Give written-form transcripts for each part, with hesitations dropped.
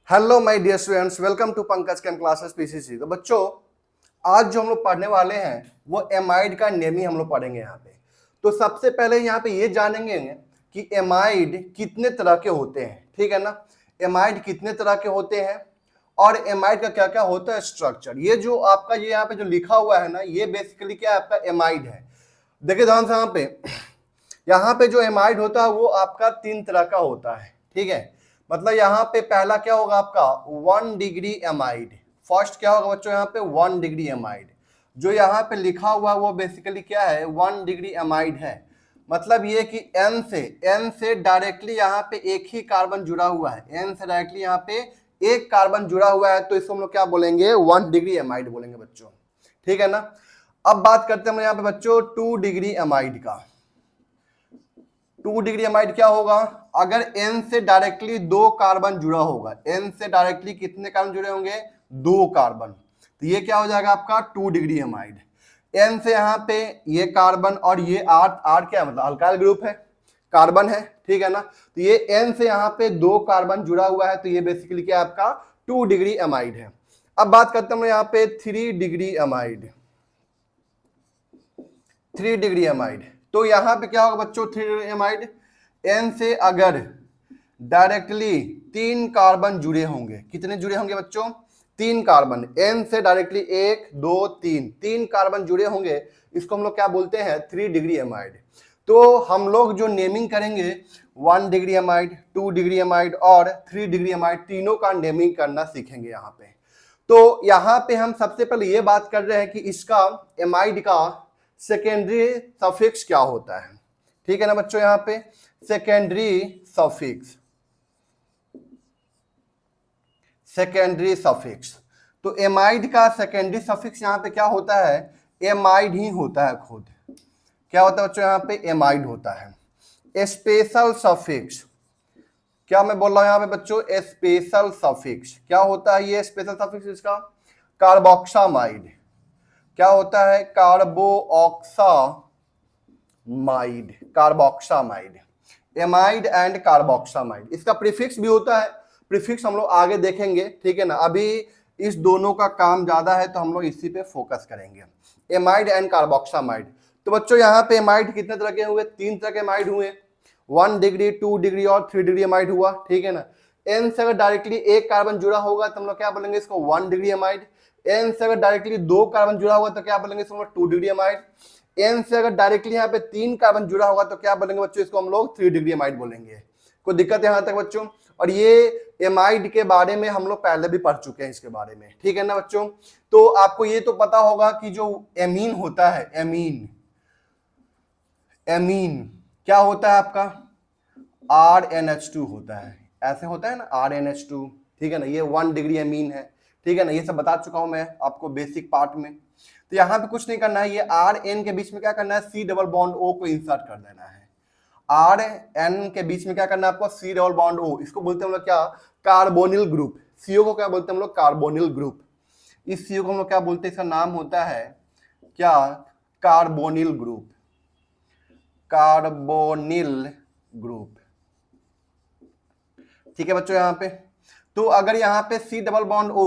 Hello my dear students, welcome to Pankaj chem classes PCC. तो बच्चों, आज जो हम लोग पढ़ने वाले हैं वो एमाइड का नेमी हम लोग पढ़ेंगे यहाँ पे। तो सबसे पहले यहाँ पे ये जानेंगे कि एमाइड कितने तरह के होते हैं, ठीक है ना। एमाइड कितने तरह के होते हैं और एमाइड का क्या क्या होता है स्ट्रक्चर। ये जो आपका ये यहाँ पे जो लिखा हुआ है ना, ये बेसिकली क्या है, आपका एमाइड है। देखिए ध्यान से, यहाँ पे जो एमाइड होता है वो आपका 3 तरह का होता है, ठीक है। मतलब यहाँ पे पहला क्या होगा आपका 1 डिग्री एमाइड। फर्स्ट क्या होगा बच्चों यहाँ पे 1 डिग्री एमाइड। जो यहाँ पे लिखा हुआ है वो बेसिकली क्या है 1 डिग्री एमाइड है। मतलब ये कि N से डायरेक्टली यहाँ पे एक ही कार्बन जुड़ा हुआ है, N से डायरेक्टली यहाँ पे एक कार्बन जुड़ा हुआ है, तो इसको हम लोग क्या बोलेंगे 1 डिग्री एमाइड बोलेंगे बच्चों, ठीक है ना। अब बात करते हैं यहाँ पे बच्चों 2 डिग्री एमाइड का। 2 डिग्री एमाइड क्या होगा, अगर N से डायरेक्टली 2 कार्बन जुड़ा होगा, N से डायरेक्टली कितने कार्बन जुड़े होंगे 2 कार्बन, तो ये क्या हो जाएगा आपका 2 डिग्री एमाइड। N से यहाँ पे ये कार्बन और ये R क्या है, मतलब अल्काइल ग्रुप है, कार्बन है, ठीक है ना। तो ये N से यहाँ पे 2 कार्बन जुड़ा हुआ है, तो ये बेसिकली क्या आपका 2 डिग्री एमाइड है। अब बात करते हैं यहाँ पे 3 डिग्री एमाइड। 3 डिग्री एमाइड, तो यहां पे क्या होगा बच्चों 3 डिग्री एमाइड, N से अगर डायरेक्टली 3 कार्बन जुड़े होंगे, कितने जुड़े होंगे बच्चों 3 कार्बन, N से डायरेक्टली 1 2 3 कार्बन जुड़े होंगे, इसको हम लोग क्या बोलते हैं 3 डिग्री एमाइड। तो हम लोग जो नेमिंग करेंगे 1 डिग्री एमाइड, 2 डिग्री एमाइड और 3 डिग्री एमाइड, तीनों का नेमिंग करना सीखेंगे यहाँ पे। तो यहाँ पे हम सबसे पहले ये बात कर रहे हैं कि इसका एमाइड का सेकेंडरी सफिक्स क्या होता है, ठीक है ना बच्चों। यहाँ पे सेकेंडरी सफिक्स, सेकेंडरी सफिक्स, तो एमाइड का सेकेंडरी सफिक्स यहाँ पे क्या होता है, एमाइड ही होता है खुद। क्या होता है बच्चों यहाँ पे एमाइड होता है। स्पेशल सफिक्स, क्या मैं बोल रहा हूं यहाँ पे बच्चों स्पेशल सफिक्स क्या होता है, ये स्पेशल सफिक्स इसका कार्बोक्सामाइड, क्या होता है कार्बोऑक्सामाइड, कार्बोक्सामाइड, एमाइड एंड कार्बोक्सामाइड। इसका प्रीफिक्स भी होता है, प्रीफिक्स हम लोग आगे देखेंगे, ठीक है ना। अभी इस दोनों का काम ज्यादा है तो हम लोग इसी पे फोकस करेंगे, एमाइड एंड कार्बोक्सामाइड। तो बच्चों यहाँ पे एमाइड कितने तरह के हुए, 3 तरह के एमाइड हुए, 1 डिग्री 2 डिग्री और 3 डिग्री एमाइड हुआ, ठीक है ना। N से अगर डायरेक्टली एक कार्बन जुड़ा होगा तो हम लोग क्या बोलेंगे इसको 1 डिग्री एमाइड। N से अगर डायरेक्टली 2 कार्बन जुड़ा होगा तो क्या बोलेंगे इसको 2 डिग्री एमाइड। N से अगर डायरेक्टली यहाँ पे 3 कार्बन जुड़ा होगा तो क्या बोलेंगे बच्चों, इसको हम लोग 3 डिग्री एमाइड बोलेंगे। कोई दिक्कत है यहाँ तक बच्चों। और ये एमाइड के बारे में हम लोग पहले भी पढ़ चुके हैं इसके बारे में, ठीक है ना बच्चों। तो आपको ये तो पता होगा कि जो एमीन होता है, एमीन, एमीन क्या होता है आपका RnH2 होता है, ऐसे होता है ना RnH2, ठीक है ना। ये 1 डिग्री एमीन है, ठीक है ना। ये सब बता चुका हूं मैं आपको बेसिक पार्ट में। तो यहाँ पे कुछ नहीं करना है, ये RN के बीच में क्या करना है C डबल बॉन्ड O को इंसर्ट कर देना है। RN के बीच में क्या करना है आपको C डबल बॉन्ड O, इसको बोलते हैं हम लोग क्या कार्बोनिल ग्रुप। CO को क्या बोलते हैं हम लोग कार्बोनिल ग्रुप। इस CO को हम लोग क्या बोलते हैं, इसका नाम होता है क्या कार्बोनिल ग्रुप, कार्बोनिल ग्रुप, ठीक है बच्चों यहाँ पे। तो अगर यहाँ पे C double bond O,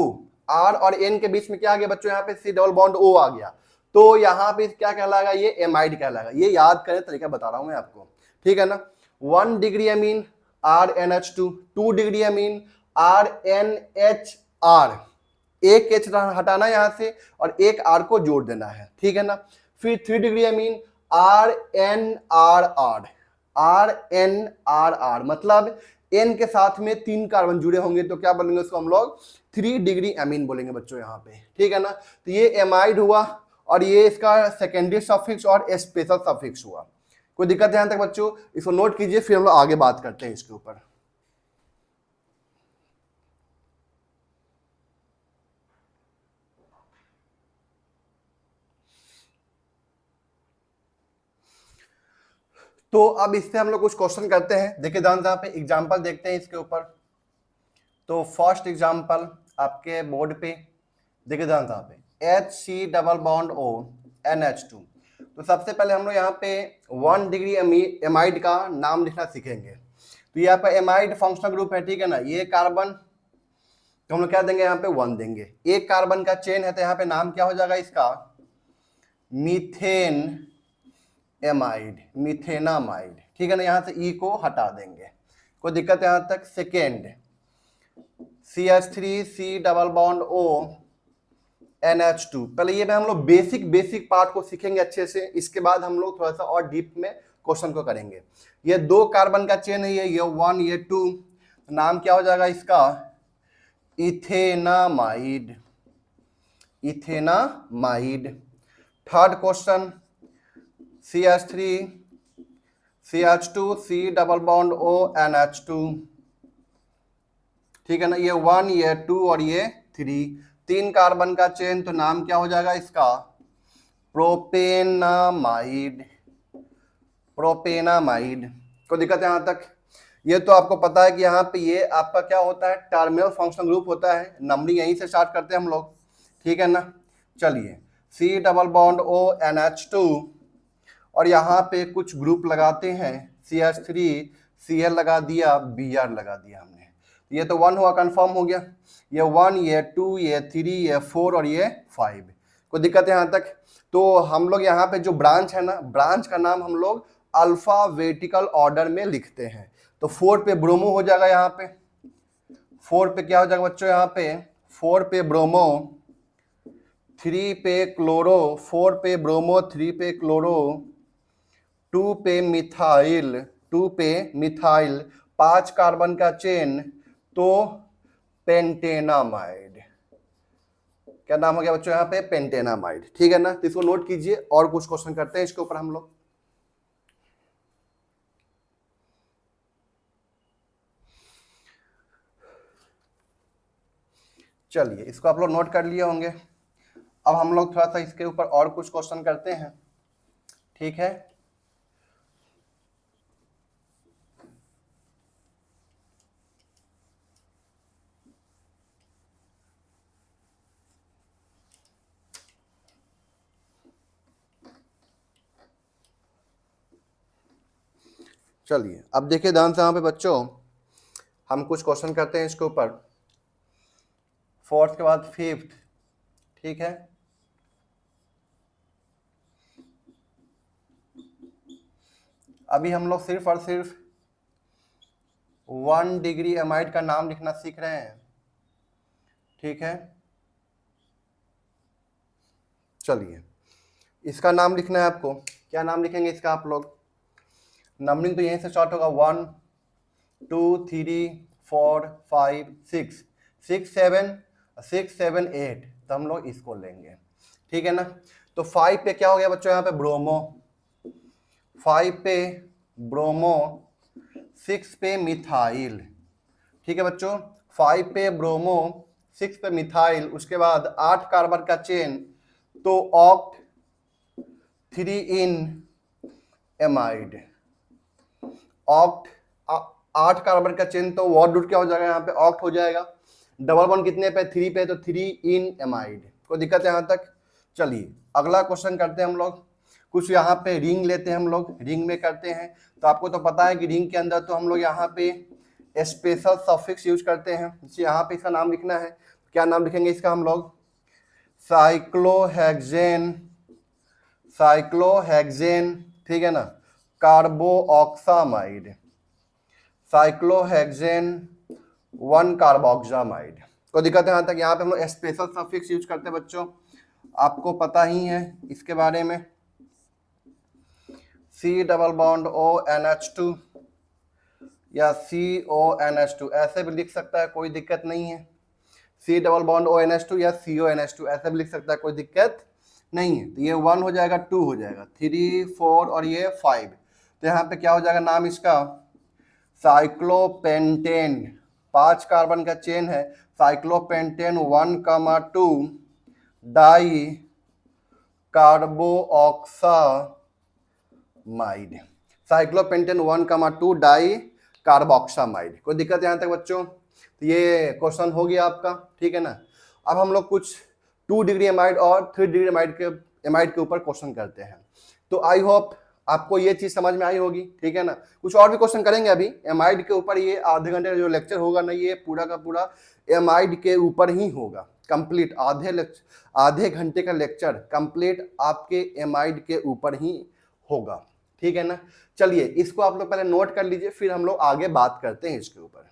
R और N के बीच में क्या आ गया बच्चों, यहाँ पे C डबल बॉन्ड O आ गया, तो यहाँ पे क्या कहलाएगा, ये एमाइड कहलाएगा। ये याद करें, तरीका बता रहा हूं मैं आपको, ठीक है ना। 1 degree amine RnH2, 2 degree amine RnHR, एक H हटाना यहां से और एक R को जोड़ देना है, ठीक है ना। फिर 3 डिग्री एमीन RnRR, RnRR मतलब N के साथ में 3 कार्बन जुड़े होंगे तो क्या बोलेंगे उसको हम लोग 3 डिग्री एमीन बोलेंगे बच्चों यहाँ पे, ठीक है ना। तो ये एमाइड हुआ और ये इसका सेकेंडरी सफिक्स और स्पेशल सफिक्स हुआ। कोई दिक्कत है यहाँ तक बच्चों, इसको नोट कीजिए, फिर हम लोग आगे बात करते हैं इसके ऊपर। तो अब इससे हम लोग कुछ क्वेश्चन करते हैं। देखिए ध्यान से यहाँ पे एग्जाम्पल देखते हैं इसके ऊपर। तो फर्स्ट एग्जाम्पल आपके बोर्ड पे देखिए ध्यान से यहाँ पे HC double bond O NH2। तो सबसे पहले हम लोग यहाँ पे 1 डिग्री एमाइड का नाम लिखना सीखेंगे। तो यहाँ पे एमाइड फंक्शनल ग्रुप है, ठीक है ना। ये कार्बन तो हम लोग क्या देंगे यहाँ पे 1 देंगे। एक कार्बन का चेन है तो यहाँ पे नाम क्या हो जाएगा इसका, मीथेन एमाइड, मीथेनामाइड, ठीक है ना। यहाँ से ई को हटा देंगे, कोई दिक्कत है यहाँ तक। Second CH3 double bond O NH2। पहले ये में हम लोग बेसिक पार्ट को सीखेंगे अच्छे से, इसके बाद हम लोग थोड़ा सा और डीप में क्वेश्चन को करेंगे। ये 2 कार्बन का चेन है, ये 1 ये 2, नाम क्या हो जाएगा इसका, ethanamide, ethanamide. Third question CH3 CH2 C double bond O NH2, ठीक है ना। ये 1 ये 2 और ये 3, 3 कार्बन का चेन, तो नाम क्या हो जाएगा इसका, प्रोपेनामाइड, प्रोपेनामाइड। कोई दिक्कत है यहाँ तक। ये तो आपको पता है कि यहाँ पे ये आपका क्या होता है, टर्मिनल फंक्शनल ग्रुप होता है। नंबरिंग यहीं से स्टार्ट करते हैं हम लोग, ठीक है ना। चलिए C double bond O NH2 और यहाँ पे कुछ ग्रुप लगाते हैं, CH3 Cl लगा दिया, Br लगा दिया हमने। ये तो 1 हुआ, कंफर्म हो गया। ये 1 ये 2 ये 3 ये 4 और ये 5। कोई दिक्कत है यहाँ तक। तो हम लोग यहाँ पे जो ब्रांच है ना, ब्रांच का नाम हम लोग अल्फाबेटिकल ऑर्डर में लिखते हैं। तो 4 पे ब्रोमो हो जाएगा, यहाँ पे 4 पे क्या हो जाएगा बच्चों, यहाँ पे 4 पे ब्रोमो, 3 पे क्लोरो, 4 पे ब्रोमो 3 पे क्लोरो, 2 पे मिथाइल, 2 पे मिथाइल, 5 कार्बन का चेन, तो पेंटेनामाइड। क्या नाम हो गया बच्चों यहाँ पे, पेंटेनामाइड, ठीक है ना। तो इसको नोट कीजिए और कुछ क्वेश्चन करते हैं इसके ऊपर हम लोग। चलिए इसको आप लोग नोट कर लिए होंगे। अब हम लोग थोड़ा सा इसके ऊपर और कुछ क्वेश्चन करते हैं, ठीक है। चलिए अब देखिए ध्यान से यहाँ पे बच्चों, हम कुछ क्वेश्चन करते हैं इसके ऊपर। 4th के बाद 5th, ठीक है। अभी हम लोग सिर्फ और सिर्फ 1 डिग्री एमाइड का नाम लिखना सीख रहे हैं, ठीक है। चलिए इसका नाम लिखना है आपको। क्या नाम लिखेंगे इसका आप लोग, नंबरिंग तो यहीं से स्टार्ट होगा, 1 2 3 4 5 6 6 7 6 7 8, तो हम लोग इसको लेंगे, ठीक है ना। तो 5 पे क्या हो गया बच्चों, यहाँ पे ब्रोमो, 5 पे ब्रोमो, 6 पे मिथाइल, ठीक है बच्चों। 5 पे ब्रोमो, 6 पे मिथाइल, उसके बाद 8 कार्बन का चेन, तो ऑक्ट 3 इन एमाइड, ऑक्ट 8 कार्बन का चेन, तो वॉट रूट क्या हो जाएगा यहाँ पे, ऑक्ट हो जाएगा। डबल बॉन्ड कितने पे, 3 पे, तो 3 इन एमाइड। कोई दिक्कत है यहाँ तक। चलिए अगला क्वेश्चन करते हैं हम लोग। कुछ यहाँ पे रिंग लेते हैं हम लोग, रिंग में करते हैं। तो आपको तो पता है कि रिंग के अंदर तो हम लोग यहाँ पे स्पेशल सफिक्स यूज करते हैं। जैसे यहाँ पे इसका नाम लिखना है, क्या नाम लिखेंगे इसका हम लोग, साइक्लोहेक्सेन, साइक्लोहेक्सेन, ठीक है ना। कार्बोऑक्सामाइड, साइक्लोहेक्सेन 1 कार्बोक्सामाइड। कोई दिक्कत है यहाँ तक। यहाँ पे हम लोग स्पेशल सफिक्स यूज करते हैं बच्चों, आपको पता ही है इसके बारे में। C double bond O NH2 या CONH2 ऐसे भी लिख सकता है, कोई दिक्कत नहीं है। C double bond O NH2 या CONH2 ऐसे भी लिख सकता है, कोई दिक्कत नहीं है। तो ये 1 हो जाएगा, 2 हो जाएगा, 3 4 और ये 5। तो यहाँ पे क्या हो जाएगा नाम इसका, साइक्लोपेंटेन, 5 कार्बन का चेन है, साइक्लोपेंटेन 1,2 डाई कार्बोऑक्सामाइड, साइक्लोपेंटेन 1,2 डाई कार्बोऑक्सामाइड। कोई दिक्कत यहाँ तक बच्चों। तो ये क्वेश्चन हो गया आपका, ठीक है ना। अब हम लोग कुछ 2 डिग्री एमाइड और 3 डिग्री एमाइड के ऊपर क्वेश्चन करते हैं। तो आई होप आपको ये चीज समझ में आई होगी, ठीक है ना। कुछ और भी क्वेश्चन करेंगे अभी एमाइड के ऊपर, ये आधे घंटे का जो लेक्चर होगा ना ये पूरा का पूरा एमाइड के ऊपर ही होगा, कंप्लीट आधे घंटे का लेक्चर कंप्लीट आपके एमाइड के ऊपर ही होगा, ठीक है ना। चलिए इसको आप लोग पहले नोट कर लीजिए, फिर हम लोग आगे बात करते हैं इसके ऊपर।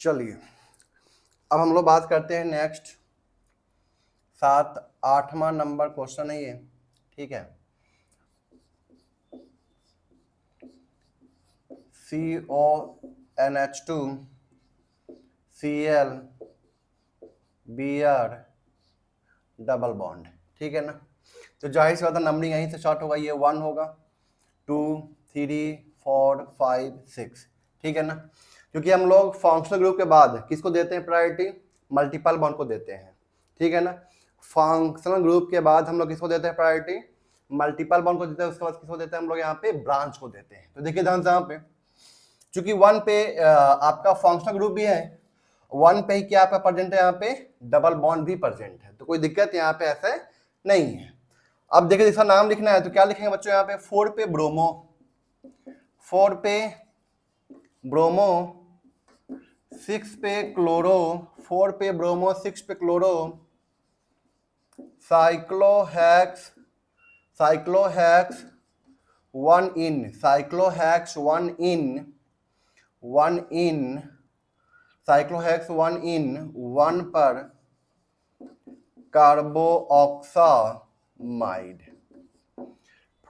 चलिए अब हम लोग बात करते हैं नेक्स्ट 8वां नंबर क्वेश्चन है ये, ठीक है। CONH2 Cl Br double bond, ठीक है ना। तो जाहिर सी बात है नंबरिंग यहीं से स्टार्ट होगा, ये 1 होगा, 2 3 4 5 6, ठीक है ना। क्योंकि हम लोग फंक्शनल ग्रुप के बाद किसको देते हैं प्रायोरिटी, मल्टीपल बॉन्ड को देते हैं, ठीक है ना। फंक्शनल ग्रुप के बाद हम लोग किसको देते हैं प्रायोरिटी, मल्टीपल बॉन्ड को देते हैं, उसके बाद किसको देते हैं हम लोग यहाँ पे ब्रांच को देते हैं। तो देखिए ध्यान से यहाँ पे चूंकि 1 पे आपका फंक्शनल ग्रुप भी है, 1 पे ही क्या पे प्रेजेंट है, यहाँ पे डबल बॉन्ड भी प्रेजेंट है, तो कोई दिक्कत यहाँ पे ऐसे नहीं है। अब देखिए इसका नाम लिखना है तो क्या लिखेंगे बच्चों, यहाँ पे 4 पे ब्रोमो, 4 पे ब्रोमो, 6 पे क्लोरो, 4 पे ब्रोमो 6 पे क्लोरो, साइक्लोहेक्स 1 इन, साइक्लोहेक्स 1 इन, साइक्लोहेक्स 1 इन 1 पर कार्बोऑक्सामाइड,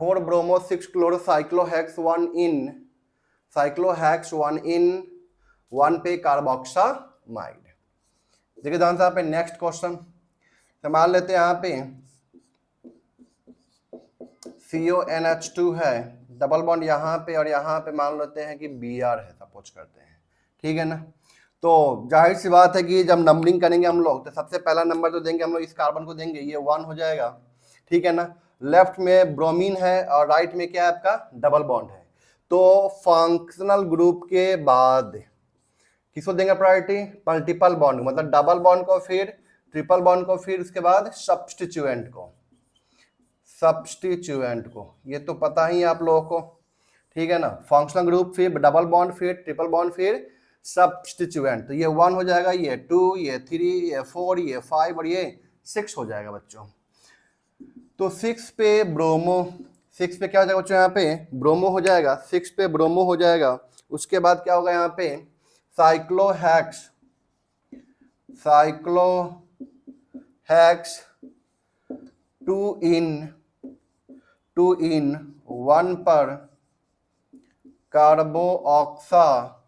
4 ब्रोमो 6 क्लोरो साइक्लोहेक्स 1 इन, साइक्लोहेक्स 1 इन 1 पे कार्बोऑक्सामाइड। देखिए ध्यान से यहाँ पे नेक्स्ट क्वेश्चन मान लेते हैं, यहाँ पे CONH2 है, डबल बॉन्ड यहाँ पे और यहाँ पे मान लेते हैं कि Br है, सपोज करते हैं, ठीक है ना। तो जाहिर सी बात है कि जब नंबरिंग करेंगे हम लोग तो सबसे पहला नंबर तो देंगे हम लोग इस कार्बन को देंगे, ये 1 हो जाएगा, ठीक है ना। लेफ्ट में ब्रोमीन है और राइट में क्या है आपका डबल बॉन्ड है। तो फंक्शनल ग्रुप के बाद किसको देंगे प्रायोरिटी, मल्टीपल बॉन्ड, मतलब डबल बॉन्ड को, फिर ट्रिपल बॉन्ड को, फिर उसके बाद सब्स्टिट्यूएंट को, ये तो पता ही है आप लोगों को, ठीक है ना। फंक्शनल ग्रुप, फिर डबल बॉन्ड, फिर ट्रिपल बॉन्ड, फिर सब्स्टिट्यूएंट। तो ये 1 हो जाएगा, ये 2, ये 3, ये 4, ये 5 और ये 6 हो जाएगा बच्चों। तो 6 पे ब्रोमो, 6 पे क्या हो जाएगा बच्चों, यहाँ पे ब्रोमो हो जाएगा, 6 पे ब्रोमो हो जाएगा। उसके बाद क्या होगा यहाँ पे साइक्लोहेक्स 2 इन 1 पर कार्बोऑक्सामाइड,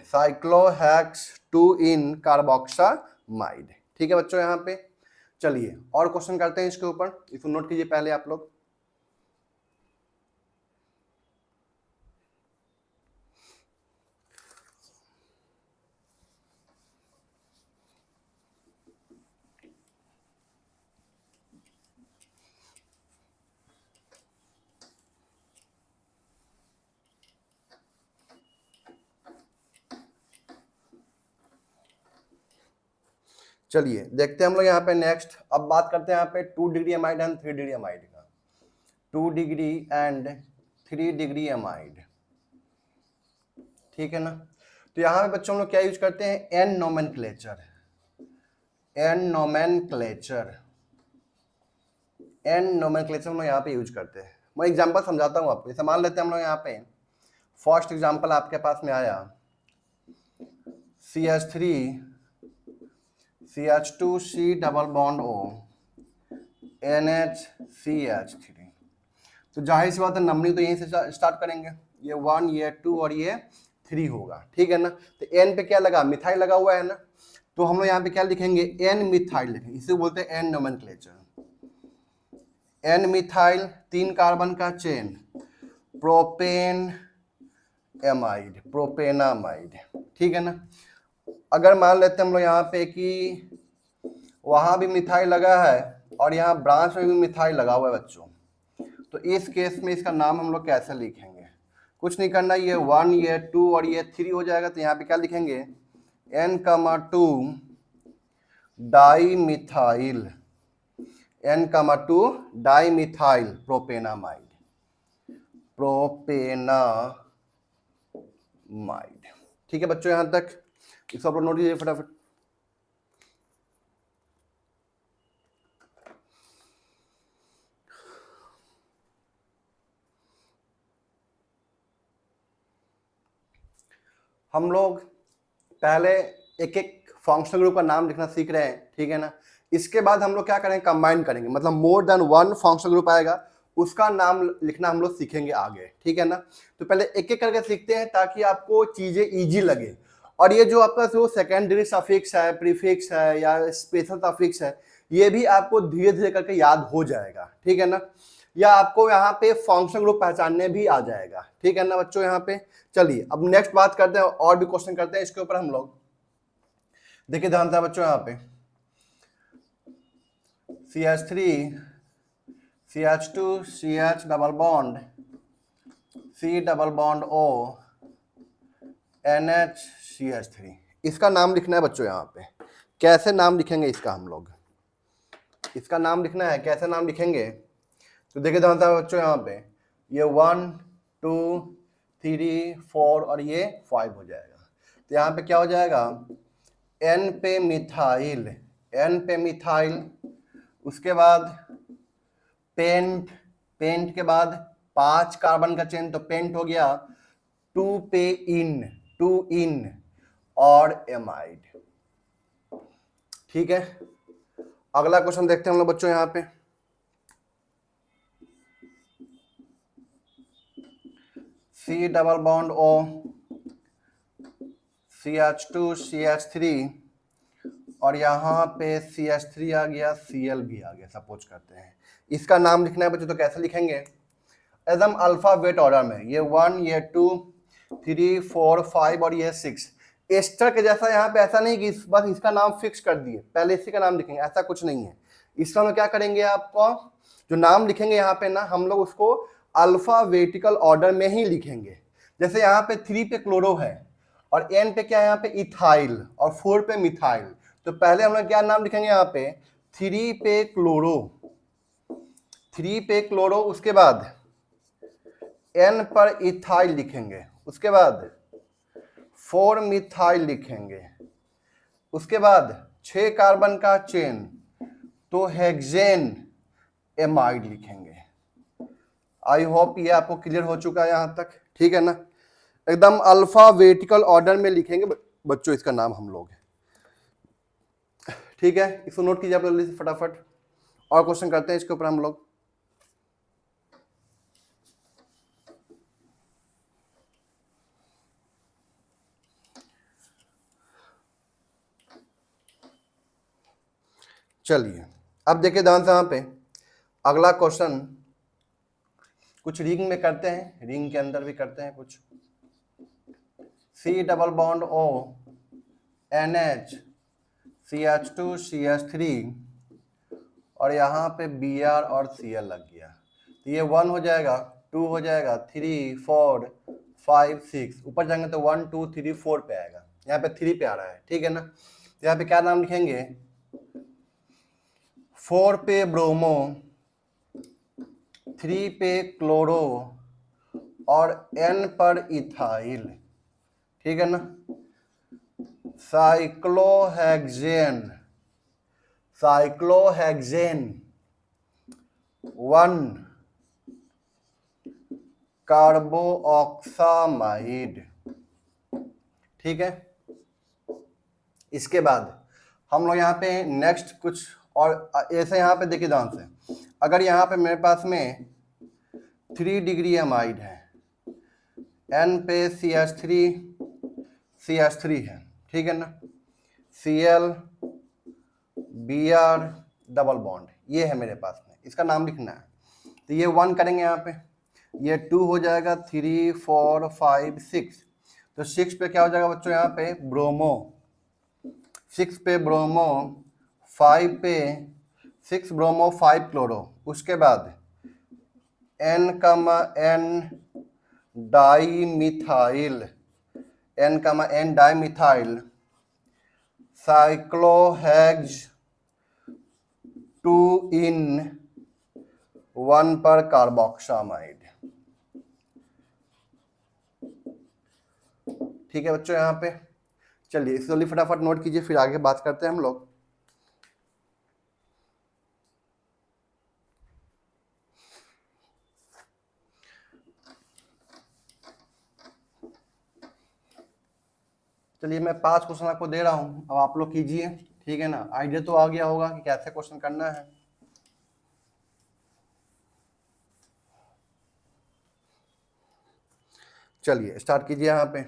साइक्लोहेक्स 2 इन कार्बोऑक्सामाइड, ठीक है बच्चों। यहाँ पे चलिए और क्वेश्चन करते हैं इसके ऊपर, इसको नोट कीजिए पहले आप लोग। चलिए देखते हैं हम लोग यहाँ पे नेक्स्ट, अब बात करते हैं यहाँ पे 2 degree amide and 3 degree amide का, 2 डिग्री एंड 3 डिग्री एमाइड, ठीक है ना। तो यहाँ पे बच्चों हम लोग क्या यूज करते हैं, एन नोमेनक्लेचर हम लोग यहाँ पे यूज करते हैं। मैं एग्जांपल समझाता हूँ आपको, जैसे मान लेते हैं हम लोग यहाँ पे फर्स्ट एग्जांपल आपके पास में आया CH3 CH2C double bond O NHCH3, तो जाहिर सी बात है नंबरिंग तो यहीं से स्टार्ट करेंगे, ये 1 ये 2 और ये 3 होगा, ठीक है ना। तो एन पे क्या लगा, मिथाइल लगा हुआ है ना, तो हम लोग यहाँ पे क्या लिखेंगे, एन मिथाइल लिखेंगे, इसे बोलते हैं N nomenclature. N methyl 3 carbon का चेन, प्रोपेन एमाइड, प्रोपेनामाइड, ठीक है ना। अगर मान लेते हैं हम लोग यहाँ पे कि वहां भी मिथाइल लगा है और यहाँ ब्रांच में भी मिथाइल लगा हुआ है बच्चों, तो इस केस में इसका नाम हम लोग कैसे लिखेंगे, कुछ नहीं करना, ये 1 ये 2 और ये 3 हो जाएगा, तो यहाँ पे क्या लिखेंगे, N,2 डाई N,2 डाईमिथाइल प्रोपेनामाइड, प्रोपेनामाइड, ठीक है बच्चों, यहां तक इसको आप लोग नोट कीजिए फटाफट। हम लोग पहले एक एक फंक्शनल ग्रुप का नाम लिखना सीख रहे हैं, ठीक है ना। इसके बाद हम लोग क्या करेंगे, कंबाइन करेंगे, मतलब more than one functional group आएगा, उसका नाम लिखना हम लोग सीखेंगे आगे, ठीक है ना। तो पहले एक एक करके सीखते हैं ताकि आपको चीजें इजी लगे। और ये जो आपका जो सेकेंडरी सफिक्स है, प्रीफिक्स है या स्पेशल सफिक्स है, ये भी आपको धीरे धीरे करके याद हो जाएगा, ठीक है ना, या आपको यहाँ पे फंक्शन ग्रुप पहचानने भी आ जाएगा, ठीक है ना बच्चों। यहाँ पे चलिए अब नेक्स्ट बात करते हैं और भी क्वेश्चन करते हैं इसके ऊपर हम लोग। देखिए ध्यान से बच्चों, यहाँ पे CH3 CH2 CH double bond C double bond O NH CH3, इसका नाम लिखना है बच्चों। यहाँ पे कैसे नाम लिखेंगे इसका, हम लोग इसका नाम लिखना है, कैसे नाम लिखेंगे, तो देखिए ध्यान से बच्चों, यहाँ पे ये 1 2 3 4 और ये 5 हो जाएगा। तो यहाँ पे क्या हो जाएगा, N पे मिथाइल, N पे मिथाइल, उसके बाद पेंट, पेंट के बाद 5 कार्बन का चेन, तो पेंट हो गया, 2 पे इन, 2 इन और एमाइड, ठीक है। अगला क्वेश्चन देखते हैं हम लोग बच्चों, यहाँ पे C double bond O CH2 CH3 और यहाँ पे CH3 आ गया, Cl भी आ गया, सपोज करते हैं। इसका नाम लिखना है बच्चों, तो कैसे लिखेंगे, एकदम अल्फाबेट ऑर्डर में, ये 1 ये 2 3 4 5 और ये 6, एस्टर के जैसा। यहाँ पे ऐसा नहीं कि बस इसका नाम फिक्स कर दिए, पहले इसी का नाम लिखेंगे, ऐसा कुछ नहीं है। इसका में क्या करेंगे, आपको जो नाम लिखेंगे यहाँ पे ना, हम लोग उसको अल्फाबेटिकल ऑर्डर में ही लिखेंगे। जैसे यहाँ पे 3 पे क्लोरो है और N पे क्या है, यहाँ पे इथाइल और 4 पे मिथाइल, तो पहले हम लोग क्या नाम लिखेंगे, यहाँ पे 3 पे क्लोरो, 3 पे क्लोरो, उसके बाद N पर इथाइल लिखेंगे, उसके बाद 4 मिथाइल लिखेंगे, उसके बाद 6 कार्बन का चेन, तो हेक्सेन एमाइड लिखेंगे। आई होप ये आपको क्लियर हो चुका है यहां तक, ठीक है ना। एकदम अल्फाबेटिकल ऑर्डर में लिखेंगे बच्चों इसका नाम हम लोग, ठीक है। इसको नोट कीजिए आप जल्दी से फटाफट, और क्वेश्चन करते हैं इसके ऊपर हम लोग। चलिए अब देखिए ध्यान से, यहाँ पे अगला क्वेश्चन कुछ रिंग में करते हैं, रिंग के अंदर भी करते हैं कुछ। C double bond O NH CH2 CH3 और यहाँ पे Br और Cl लग गया, तो ये 1 हो जाएगा, 2 हो जाएगा, 3 4 5 6, ऊपर जाएंगे तो 1 2 3 4 पे आएगा, यहाँ पे 3 पे आ रहा है, ठीक है ना। तो यहाँ पे क्या नाम लिखेंगे, 4 पे ब्रोमो, 3 पे क्लोरो और N पर इथाइल, ठीक है ना। साइक्लोहेक्सेन, साइक्लोहेक्सेन 1 कार्बोऑक्सामाइड, ठीक है। इसके बाद हम लोग यहाँ पे नेक्स्ट कुछ और ऐसे, यहाँ पे देखिए ध्यान से, अगर यहाँ पे मेरे पास में 3 डिग्री एमाइड है, N पे CH3 है, ठीक है ना, Cl Br डबल बॉन्ड, ये है मेरे पास में, इसका नाम लिखना है। तो ये 1 करेंगे यहाँ पे, ये 2 हो जाएगा, 3 4 5 6, तो 6 पे क्या हो जाएगा बच्चों, यहाँ पे ब्रोमो, 6 पे ब्रोमो, 5 पे 6 ब्रोमो 5 क्लोरो, उसके बाद N di methyl, N di methyl साइक्लोहेक्स 2 इन 1 पर कार्बोक्सामाइड, ठीक है बच्चों। यहाँ पे चलिए इस जल्दी फटाफट नोट कीजिए, फिर आगे बात करते हैं हम लोग। चलिए मैं 5 क्वेश्चन आपको दे रहा हूं, अब आप लोग कीजिए, ठीक है ना, आइडिया तो आ गया होगा कि कैसे क्वेश्चन करना है। चलिए स्टार्ट कीजिए यहाँ पे।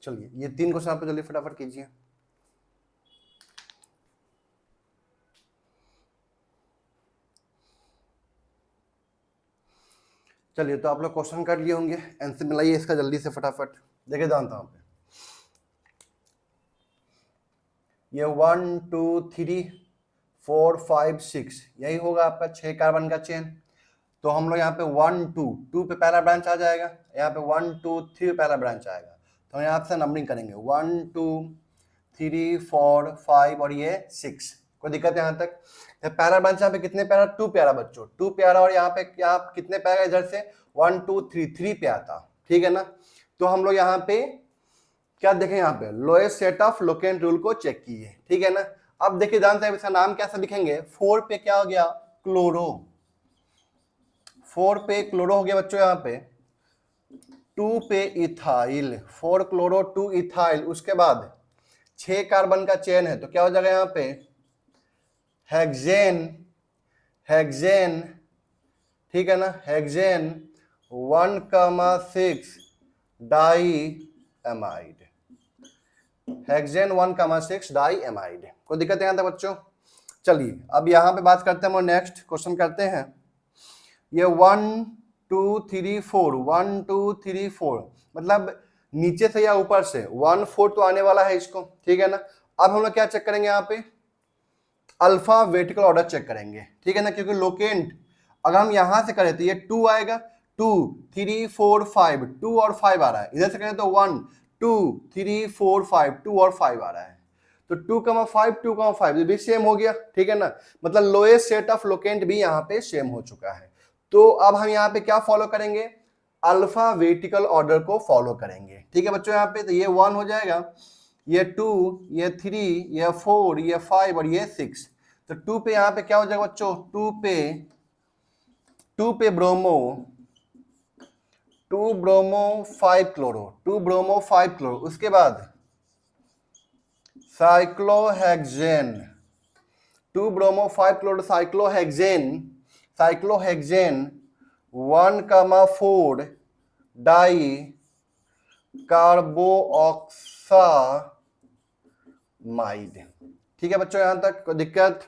चलिए ये 3 क्वेश्चन आप जल्दी फटाफट कीजिए। चलिए तो आप लोग क्वेश्चन कर लिए होंगे, आंसर मिलाइए इसका जल्दी से फटाफट, देखिए जानता हूं पे ये 1 2 3 4 5 6 यही होगा आपका 6 कार्बन का चेन। तो हम लोग यहाँ पे 1 2 पे पहला ब्रांच आ जाएगा, यहाँ पे 1 2 3 पे पहला ब्रांच आएगा, तो हम यहाँ से नंबरिंग करेंगे 1 2 3 4 5 और ये 6। कोई दिक्कत है यहाँ तक? तो पहला ब्रांच यहाँ पे कितने पे आ रहा? 2 पे आ रहा बच्चों, 2 पे आ रहा, और यहाँ पे क्या कितने पे आएगा इधर से? 1 2 3 पे आता, ठीक है ना। तो हम लोग यहाँ पे क्या देखें, यहाँ पे lowest set of locant rule को चेक कीजिए, ठीक है ना। अब देखिए जानते हैं इसका नाम कैसे लिखेंगे। 4 पे क्या हो गया? क्लोरो, 4 पे क्लोरो हो गया बच्चों, यहाँ पे 2 पे इथाइल, 4 क्लोरो 2 इथाइल, उसके बाद 6 कार्बन का चेन है, तो क्या हो जाएगा यहाँ पे? हेक्सेन, हेक्सेन, ठीक है ना, hexane 1,6 di amide, hexane 1,6 di amide. कोई दिक्कत है यहाँ तक बच्चों? चलिए अब यहाँ पे बात करते हैं, नेक्स्ट क्वेश्चन करते हैं। ये 1 2 3 4 1 2 3 4 मतलब नीचे से या ऊपर से 1 4 तो आने वाला है इसको, ठीक है ना। अब हम लोग क्या चेक करेंगे यहाँ पे? अल्फाबेटिकल ऑर्डर चेक करेंगे, ठीक है ना, क्योंकि लोकेंट अगर हम यहां से करें तो ये 2 आएगा, 2 3 4 5 2 और 5 आ रहा है, इधर से करें तो 1 2 3 4 5 2 और 5 आ रहा है, तो 2,5 2,5 भी सेम हो गया, ठीक है ना। मतलब लोएस्ट सेट ऑफ लोकेंट भी यहाँ पे सेम हो चुका है। तो अब हम यहाँ पे क्या फॉलो करेंगे? अल्फाबेटिकल ऑर्डर को फॉलो करेंगे, ठीक है बच्चों। यहाँ पे तो ये 1 हो जाएगा, ये 2, ये 3, ये 4, ये 5 और ये 6। तो 2 पे यहाँ पे क्या हो जाएगा बच्चों? 2 पे bromo, 2 bromo 5 chloro, 2 bromo 5 chloro, उसके बाद cyclohexane, 2 bromo 5 chloro cyclohexane, cyclohexane 1,4 di carboxamide, ठीक है बच्चों, यहां तक कोई दिक्कत?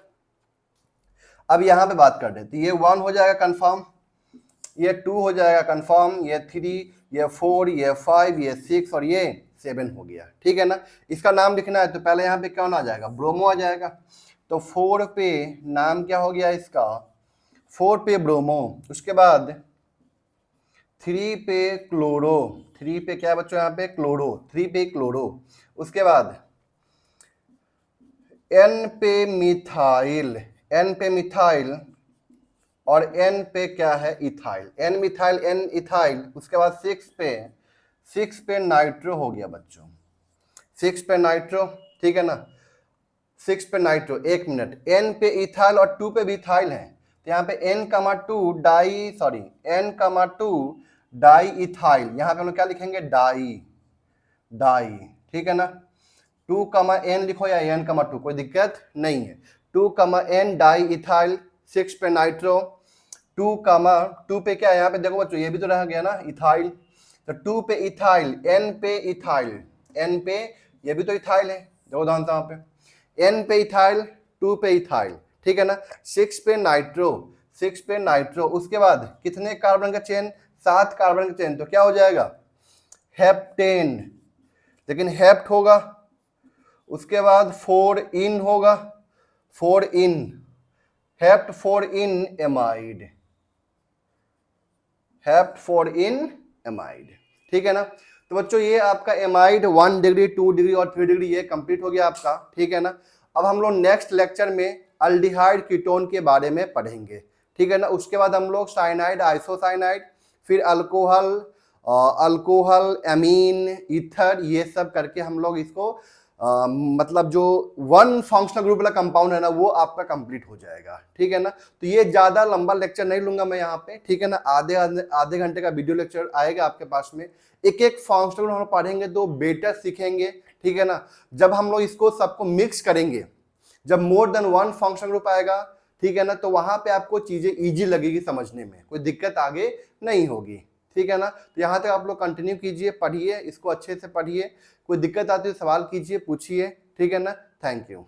अब यहां पे बात कर रहे थे, ये 1 हो जाएगा कंफर्म, ये 2 हो जाएगा कंफर्म, ये 3 ये 4, ये 5, ये 6 और ये 7 हो गया, ठीक है ना। इसका नाम लिखना है तो पहले यहाँ पे कौन आ जाएगा, ब्रोमो आ जाएगा। तो 4 पे नाम क्या हो गया इसका, 4 पे ब्रोमो, उसके बाद 3 पे क्लोरो, 3 पे क्या है बच्चों यहाँ पे क्लोरो, 3 पे क्लोरो, उसके बाद N पे मिथाइल, N पे मिथाइल और N पे क्या है ethyl, N methyl N ethyl, उसके बाद 6 पे नाइट्रो हो गया बच्चों, 6 पे नाइट्रो, ठीक है ना, 6 पे नाइट्रो, एक मिनट, N पे इथाइल और 2 पे भी इथाइल है, तो यहाँ पे N,2 डाई इथाइल, यहाँ पे हम लोग क्या लिखेंगे डाई, ठीक है ना। 2, N लिखो या N,2, कोई दिक्कत नहीं है। 2, N डाई इथाइल, 6 पे नाइट्रो, 2 पे क्या है यहाँ पे देखो बच्चों, ये भी तो रह गया ना इथाइल, तो 2 पे इथाइल, N पे इथाइल, N पे ये भी तो इथाइल है, देखो ध्यान से यहाँ पे N पे इथाइल, 2 पे इथाइल, ठीक है ना। 6 पे नाइट्रो, उसके बाद कितने कार्बन का चेन, 7 कार्बन का चेन, तो क्या हो जाएगा हेप्टेन, लेकिन हेप्ट होगा, उसके बाद 4 इन होगा, 4 इन, हेप्ट 4 इन एमाइड, हेप्ट 4 इन एमाइड, ठीक है ना। तो बच्चों ये आपका एमाइड 1 डिग्री 2 डिग्री और 3 डिग्री ये कंप्लीट हो गया आपका, ठीक है ना। अब हम लोग नेक्स्ट लेक्चर में अल्डिहाइड कीटोन के बारे में पढ़ेंगे, ठीक है ना। उसके बाद हम लोग साइनाइड, आइसोसाइनाइड, फिर अल्कोहल, एमीन, ईथर, ये सब करके हम लोग इसको मतलब जो 1 फंक्शनल ग्रुप वाला कंपाउंड है ना वो आपका कंप्लीट हो जाएगा, ठीक है ना। तो ये ज्यादा लंबा लेक्चर नहीं लूंगा मैं यहाँ पे, ठीक है ना। आधे घंटे का वीडियो लेक्चर आएगा आपके पास में, एक फंक्शनल ग्रुप हम पढ़ेंगे तो बेटर सीखेंगे, ठीक है ना। जब हम लोग इसको सबको मिक्स करेंगे, जब मोर देन 1 फंक्शनल ग्रुप आएगा, ठीक है ना, तो वहां पे आपको चीजें इजी लगेगी समझने में, कोई दिक्कत आगे नहीं होगी, ठीक है ना। तो यहाँ तक आप लोग कंटिन्यू कीजिए, पढ़िए, इसको अच्छे से पढ़िए, कोई दिक्कत आती है सवाल कीजिए, पूछिए, ठीक है ना। Thank you.